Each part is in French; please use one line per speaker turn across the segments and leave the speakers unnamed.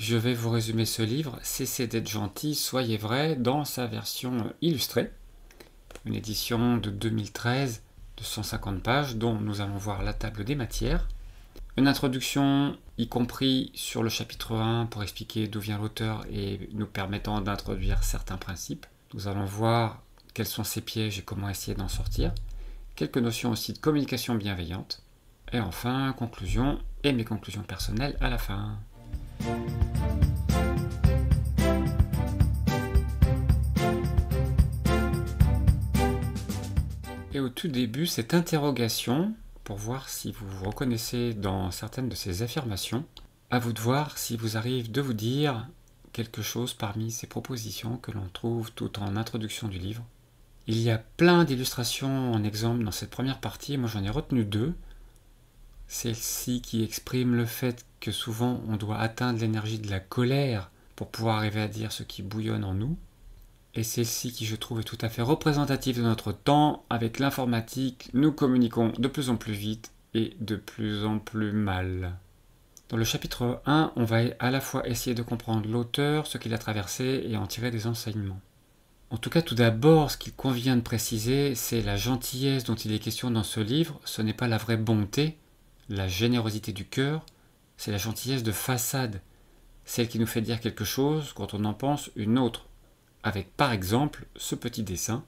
je vais vous résumer ce livre, Cessez d'être gentil, soyez vrai, dans sa version illustrée. Une édition de 2013 de 150 pages, dont nous allons voir la table des matières. Une introduction, y compris sur le chapitre 1, pour expliquer d'où vient l'auteur et nous permettant d'introduire certains principes. Nous allons voir quels sont ces pièges et comment essayer d'en sortir. Quelques notions aussi de communication bienveillante. Et enfin, conclusion et mes conclusions personnelles à la fin. Et au tout début, cette interrogation, pour voir si vous vous reconnaissez dans certaines de ces affirmations, à vous de voir si vous arrive de vous dire quelque chose parmi ces propositions que l'on trouve tout en introduction du livre. Il y a plein d'illustrations en exemple dans cette première partie, moi j'en ai retenu deux. Celle-ci qui exprime le fait que souvent on doit atteindre l'énergie de la colère pour pouvoir arriver à dire ce qui bouillonne en nous. Et celle-ci qui je trouve est tout à fait représentative de notre temps. Avec l'informatique, nous communiquons de plus en plus vite et de plus en plus mal. Dans le chapitre 1, on va à la fois essayer de comprendre l'auteur, ce qu'il a traversé et en tirer des enseignements. En tout cas, tout d'abord, ce qu'il convient de préciser, c'est la gentillesse dont il est question dans ce livre. Ce n'est pas la vraie bonté, la générosité du cœur, c'est la gentillesse de façade, celle qui nous fait dire quelque chose quand on en pense une autre. Avec par exemple ce petit dessin,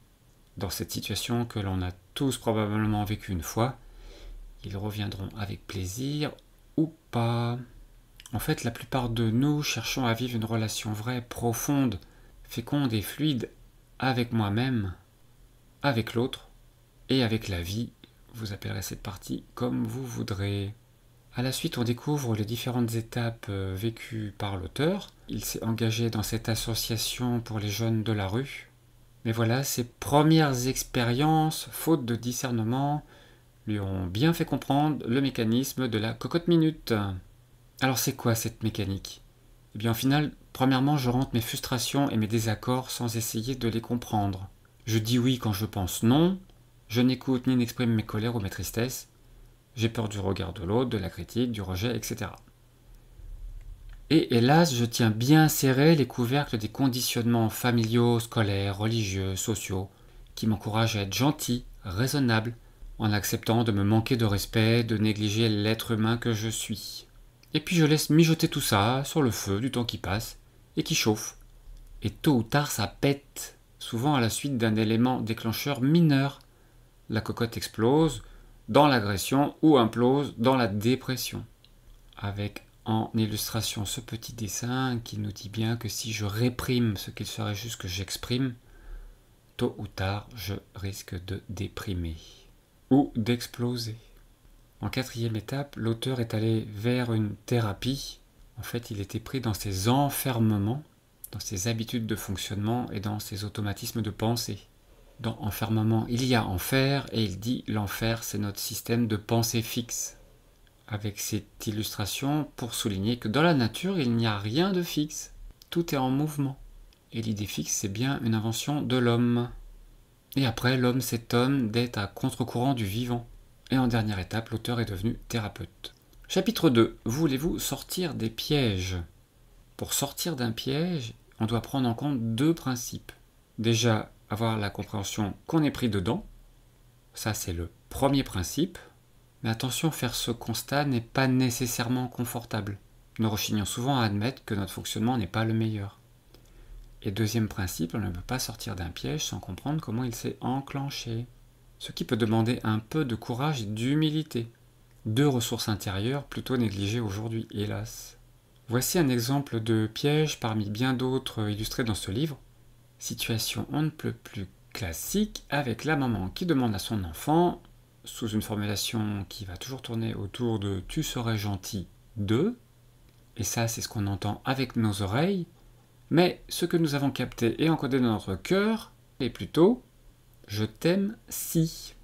dans cette situation que l'on a tous probablement vécue une fois, ils reviendront avec plaisir ou pas. En fait, la plupart de nous cherchons à vivre une relation vraie, profonde, féconde et fluide avec moi-même, avec l'autre et avec la vie. Vous appellerez cette partie comme vous voudrez. À la suite, on découvre les différentes étapes vécues par l'auteur. Il s'est engagé dans cette association pour les jeunes de la rue. Mais voilà, ses premières expériences, faute de discernement, lui ont bien fait comprendre le mécanisme de la cocotte minute. Alors c'est quoi cette mécanique? Eh bien au final, premièrement, je rentre mes frustrations et mes désaccords sans essayer de les comprendre. Je dis oui quand je pense non, je n'écoute ni n'exprime mes colères ou mes tristesses, j'ai peur du regard de l'autre, de la critique, du rejet, etc. Et hélas, je tiens bien serré les couvercles des conditionnements familiaux, scolaires, religieux, sociaux, qui m'encouragent à être gentil, raisonnable, en acceptant de me manquer de respect, de négliger l'être humain que je suis. Et puis je laisse mijoter tout ça sur le feu du temps qui passe et qui chauffe. Et tôt ou tard, ça pète, souvent à la suite d'un élément déclencheur mineur. La cocotte explose dans l'agression ou implose dans la dépression. Avec en illustration ce petit dessin qui nous dit bien que si je réprime ce qu'il serait juste que j'exprime, tôt ou tard, je risque de déprimer ou d'exploser. En quatrième étape, l'auteur est allé vers une thérapie. En fait, il était pris dans ses enfermements, dans ses habitudes de fonctionnement et dans ses automatismes de pensée. Dans enfermement, il y a enfer, et il dit l'enfer, c'est notre système de pensée fixe. Avec cette illustration pour souligner que dans la nature, il n'y a rien de fixe. Tout est en mouvement. Et l'idée fixe, c'est bien une invention de l'homme. Et après, l'homme s'étonne d'être à contre-courant du vivant. Et en dernière étape, l'auteur est devenu thérapeute. Chapitre 2. Voulez-vous sortir des pièges? Pour sortir d'un piège, on doit prendre en compte deux principes. Déjà, avoir la compréhension qu'on est pris dedans. Ça, c'est le premier principe. Mais attention, faire ce constat n'est pas nécessairement confortable. Nous rechignons souvent à admettre que notre fonctionnement n'est pas le meilleur. Et deuxième principe, on ne peut pas sortir d'un piège sans comprendre comment il s'est enclenché. Ce qui peut demander un peu de courage et d'humilité. Deux ressources intérieures plutôt négligées aujourd'hui, hélas. Voici un exemple de piège parmi bien d'autres illustrés dans ce livre. Situation on ne peut plus classique avec la maman qui demande à son enfant, sous une formulation qui va toujours tourner autour de « tu serais gentil de », et ça c'est ce qu'on entend avec nos oreilles, mais ce que nous avons capté et encodé dans notre cœur est plutôt « je t'aime si ».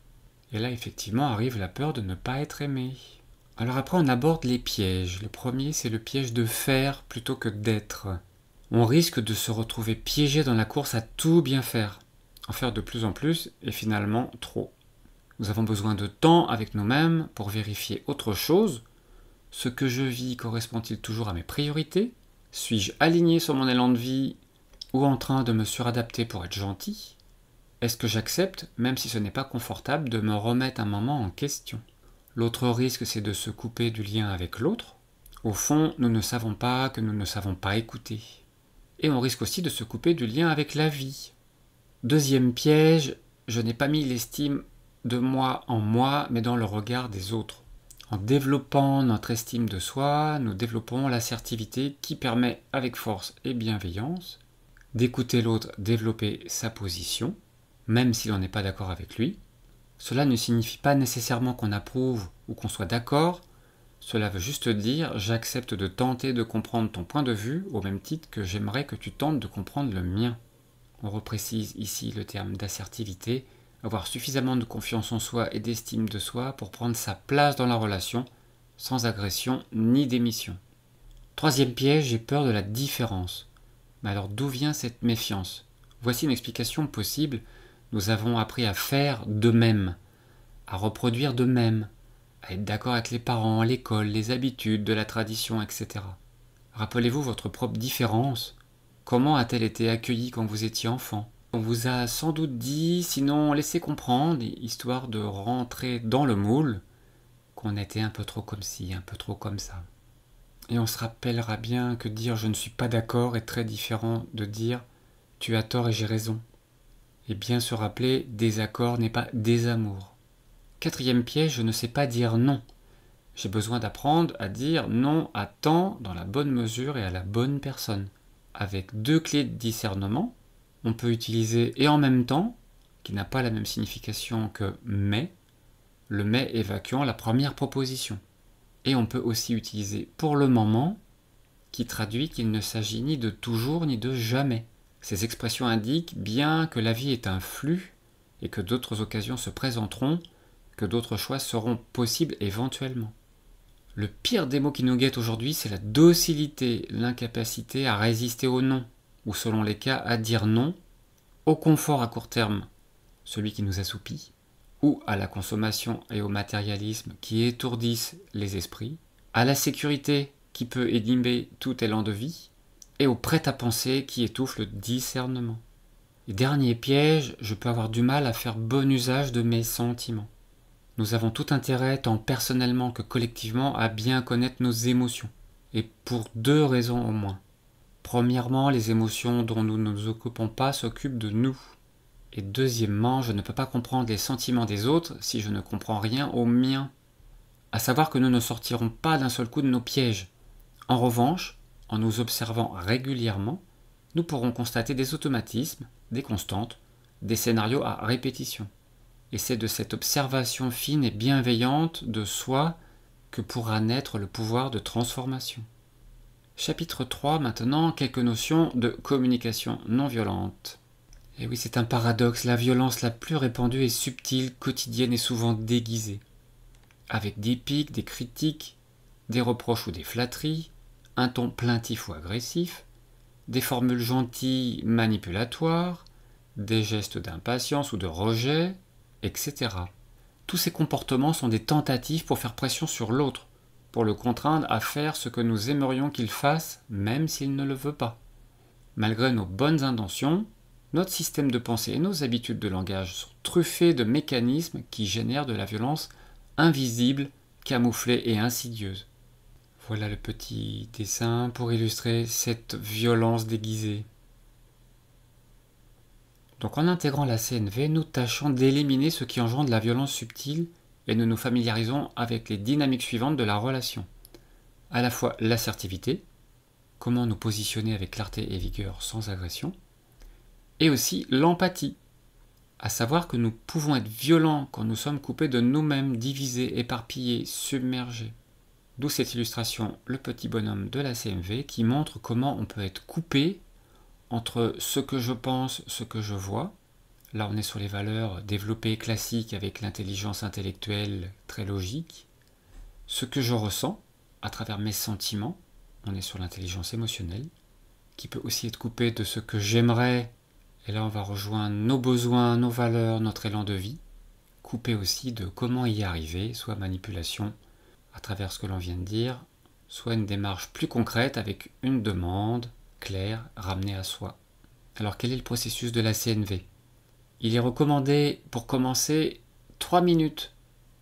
Et là effectivement arrive la peur de ne pas être aimé. Alors après on aborde les pièges. Le premier c'est le piège de faire plutôt que d'être. On risque de se retrouver piégé dans la course à tout bien faire, en faire de plus en plus et finalement trop. Nous avons besoin de temps avec nous-mêmes pour vérifier autre chose. Ce que je vis correspond-il toujours à mes priorités? Suis-je aligné sur mon élan de vie ou en train de me suradapter pour être gentil? Est-ce que j'accepte, même si ce n'est pas confortable, de me remettre un moment en question? L'autre risque, c'est de se couper du lien avec l'autre. Au fond, nous ne savons pas que nous ne savons pas écouter. Et on risque aussi de se couper du lien avec la vie. Deuxième piège, je n'ai pas mis l'estime de moi en moi, mais dans le regard des autres. En développant notre estime de soi, nous développons l'assertivité qui permet, avec force et bienveillance, d'écouter l'autre développer sa position, même si l'on n'est pas d'accord avec lui. Cela ne signifie pas nécessairement qu'on approuve ou qu'on soit d'accord, cela veut juste dire j'accepte de tenter de comprendre ton point de vue au même titre que j'aimerais que tu tentes de comprendre le mien. On reprécise ici le terme d'assertivité, avoir suffisamment de confiance en soi et d'estime de soi pour prendre sa place dans la relation, sans agression ni démission. Troisième piège, j'ai peur de la différence. Mais alors d'où vient cette méfiance? Voici une explication possible. Nous avons appris à faire de même, à reproduire de même, à être d'accord avec les parents, l'école, les habitudes, de la tradition, etc. Rappelez-vous votre propre différence. Comment a-t-elle été accueillie quand vous étiez enfant? On vous a sans doute dit, sinon laissé comprendre, histoire de rentrer dans le moule, qu'on était un peu trop comme ci, un peu trop comme ça. Et on se rappellera bien que dire je ne suis pas d'accord est très différent de dire tu as tort et j'ai raison. Et bien se rappeler, désaccord n'est pas désamour. Quatrième piège, je ne sais pas dire non. J'ai besoin d'apprendre à dire non à temps dans la bonne mesure et à la bonne personne. Avec deux clés de discernement, on peut utiliser et en même temps, qui n'a pas la même signification que mais, le mais évacuant la première proposition. Et on peut aussi utiliser pour le moment, qui traduit qu'il ne s'agit ni de toujours ni de jamais. Ces expressions indiquent bien que la vie est un flux et que d'autres occasions se présenteront, que d'autres choix seront possibles éventuellement. Le pire des mots qui nous guettent aujourd'hui, c'est la docilité, l'incapacité à résister au non, ou selon les cas, à dire non, au confort à court terme, celui qui nous assoupit, ou à la consommation et au matérialisme qui étourdissent les esprits, à la sécurité qui peut inhiber tout élan de vie, et au prêt-à-penser qui étouffe le discernement. Et dernier piège, je peux avoir du mal à faire bon usage de mes sentiments. Nous avons tout intérêt, tant personnellement que collectivement, à bien connaître nos émotions, et pour deux raisons au moins. Premièrement, les émotions dont nous ne nous occupons pas s'occupent de nous. Et deuxièmement, je ne peux pas comprendre les sentiments des autres si je ne comprends rien aux miens. À savoir que nous ne sortirons pas d'un seul coup de nos pièges. En revanche, en nous observant régulièrement, nous pourrons constater des automatismes, des constantes, des scénarios à répétition. Et c'est de cette observation fine et bienveillante de soi que pourra naître le pouvoir de transformation. Chapitre 3 maintenant, quelques notions de communication non violente. Et oui, c'est un paradoxe, la violence la plus répandue est subtile, quotidienne et souvent déguisée. Avec des pics, des critiques, des reproches ou des flatteries, un ton plaintif ou agressif, des formules gentilles manipulatoires, des gestes d'impatience ou de rejet, etc. Tous ces comportements sont des tentatives pour faire pression sur l'autre, pour le contraindre à faire ce que nous aimerions qu'il fasse, même s'il ne le veut pas. Malgré nos bonnes intentions, notre système de pensée et nos habitudes de langage sont truffés de mécanismes qui génèrent de la violence invisible, camouflée et insidieuse. Voilà le petit dessin pour illustrer cette violence déguisée. Donc en intégrant la CNV, nous tâchons d'éliminer ce qui engendre la violence subtile et nous nous familiarisons avec les dynamiques suivantes de la relation. À la fois l'assertivité, comment nous positionner avec clarté et vigueur sans agression, et aussi l'empathie, à savoir que nous pouvons être violents quand nous sommes coupés de nous-mêmes, divisés, éparpillés, submergés. D'où cette illustration, le petit bonhomme de la CMV, qui montre comment on peut être coupé entre ce que je pense, ce que je vois. Là, on est sur les valeurs développées classiques avec l'intelligence intellectuelle très logique. Ce que je ressens à travers mes sentiments, on est sur l'intelligence émotionnelle, qui peut aussi être coupé de ce que j'aimerais. Et là, on va rejoindre nos besoins, nos valeurs, notre élan de vie. Coupé aussi de comment y arriver, soit manipulation, à travers ce que l'on vient de dire, soit une démarche plus concrète avec une demande claire ramenée à soi. Alors quel est le processus de la CNV? Il est recommandé pour commencer 3 minutes,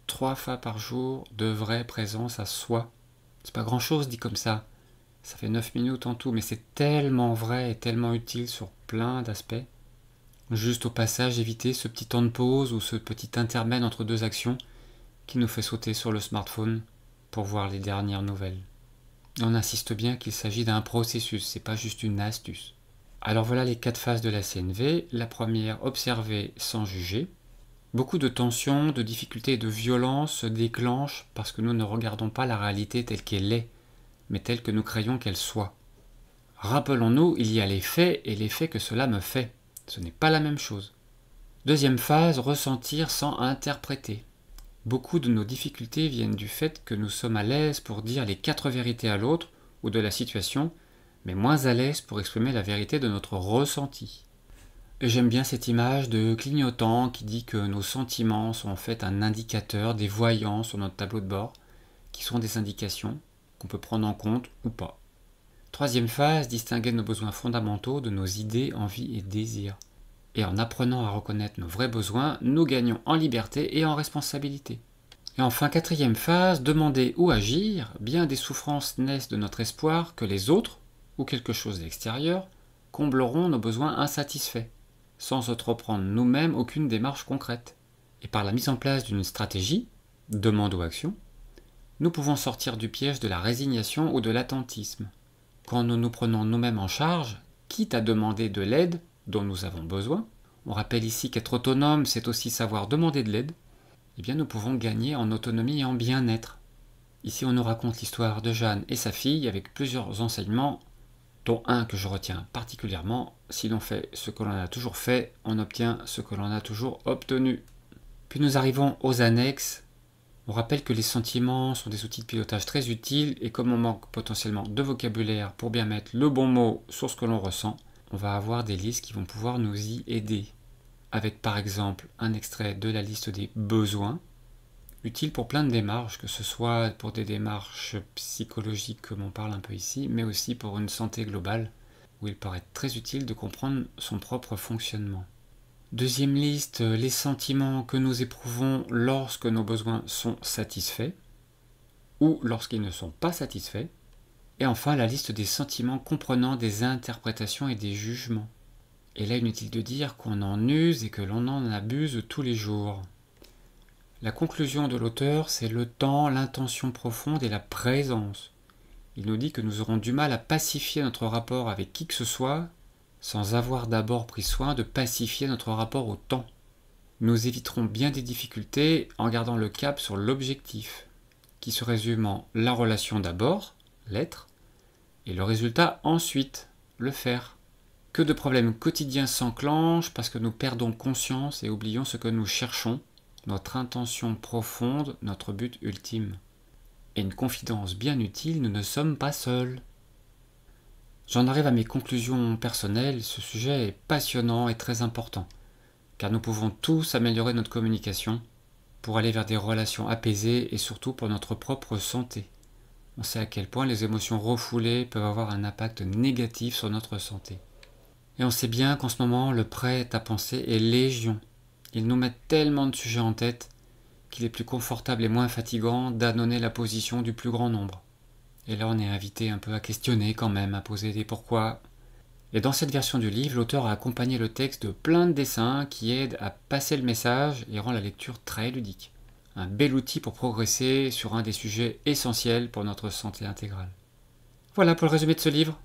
3 fois par jour de vraie présence à soi. C'est pas grand chose dit comme ça. Ça fait 9 minutes en tout, mais c'est tellement vrai et tellement utile sur plein d'aspects. Juste au passage, éviter ce petit temps de pause ou ce petit intermède entre deux actions qui nous fait sauter sur le smartphone pour voir les dernières nouvelles. Et on insiste bien qu'il s'agit d'un processus, c'est pas juste une astuce. Alors voilà les 4 phases de la CNV. La première, observer sans juger. Beaucoup de tensions, de difficultés et de violences se déclenchent parce que nous ne regardons pas la réalité telle qu'elle est, mais telle que nous croyons qu'elle soit. Rappelons-nous, il y a les faits et l'effet que cela me fait. Ce n'est pas la même chose. Deuxième phase, ressentir sans interpréter. Beaucoup de nos difficultés viennent du fait que nous sommes à l'aise pour dire les 4 vérités à l'autre ou de la situation, mais moins à l'aise pour exprimer la vérité de notre ressenti. Et j'aime bien cette image de clignotant qui dit que nos sentiments sont en fait un indicateur, des voyants sur notre tableau de bord, qui sont des indications qu'on peut prendre en compte ou pas. Troisième phase, distinguer nos besoins fondamentaux de nos idées, envies et désirs. Et en apprenant à reconnaître nos vrais besoins, nous gagnons en liberté et en responsabilité. Et enfin, quatrième phase, demander ou agir. Bien des souffrances naissent de notre espoir que les autres, ou quelque chose d'extérieur, combleront nos besoins insatisfaits, sans entreprendre nous-mêmes aucune démarche concrète. Et par la mise en place d'une stratégie, demande ou action, nous pouvons sortir du piège de la résignation ou de l'attentisme. Quand nous nous prenons nous-mêmes en charge, quitte à demander de l'aide dont nous avons besoin, on rappelle ici qu'être autonome, c'est aussi savoir demander de l'aide, eh bien nous pouvons gagner en autonomie et en bien-être. Ici on nous raconte l'histoire de Jeanne et sa fille avec plusieurs enseignements, dont un que je retiens particulièrement: si l'on fait ce que l'on a toujours fait, on obtient ce que l'on a toujours obtenu. Puis nous arrivons aux annexes. On rappelle que les sentiments sont des outils de pilotage très utiles et comme on manque potentiellement de vocabulaire pour bien mettre le bon mot sur ce que l'on ressent, on va avoir des listes qui vont pouvoir nous y aider. Avec par exemple un extrait de la liste des besoins, utile pour plein de démarches, que ce soit pour des démarches psychologiques comme on parle un peu ici, mais aussi pour une santé globale, où il paraît très utile de comprendre son propre fonctionnement. Deuxième liste, les sentiments que nous éprouvons lorsque nos besoins sont satisfaits ou lorsqu'ils ne sont pas satisfaits. Et enfin, la liste des sentiments comprenant des interprétations et des jugements. Et là, inutile de dire qu'on en use et que l'on en abuse tous les jours. La conclusion de l'auteur, c'est le temps, l'intention profonde et la présence. Il nous dit que nous aurons du mal à pacifier notre rapport avec qui que ce soit sans avoir d'abord pris soin de pacifier notre rapport au temps. Nous éviterons bien des difficultés en gardant le cap sur l'objectif, qui se résume en la relation d'abord, l'être, et le résultat ensuite, le faire. Que de problèmes quotidiens s'enclenchent parce que nous perdons conscience et oublions ce que nous cherchons, notre intention profonde, notre but ultime. Et une confidence bien utile, nous ne sommes pas seuls. J'en arrive à mes conclusions personnelles, ce sujet est passionnant et très important, car nous pouvons tous améliorer notre communication pour aller vers des relations apaisées et surtout pour notre propre santé. On sait à quel point les émotions refoulées peuvent avoir un impact négatif sur notre santé. Et on sait bien qu'en ce moment, le prêt à penser est légion. Ils nous mettent tellement de sujets en tête qu'il est plus confortable et moins fatigant d'annoncer la position du plus grand nombre. Et là, on est invité un peu à questionner quand même, à poser des pourquoi. Et dans cette version du livre, l'auteur a accompagné le texte de plein de dessins qui aident à passer le message et rend la lecture très ludique. Un bel outil pour progresser sur un des sujets essentiels pour notre santé intégrale. Voilà pour le résumé de ce livre.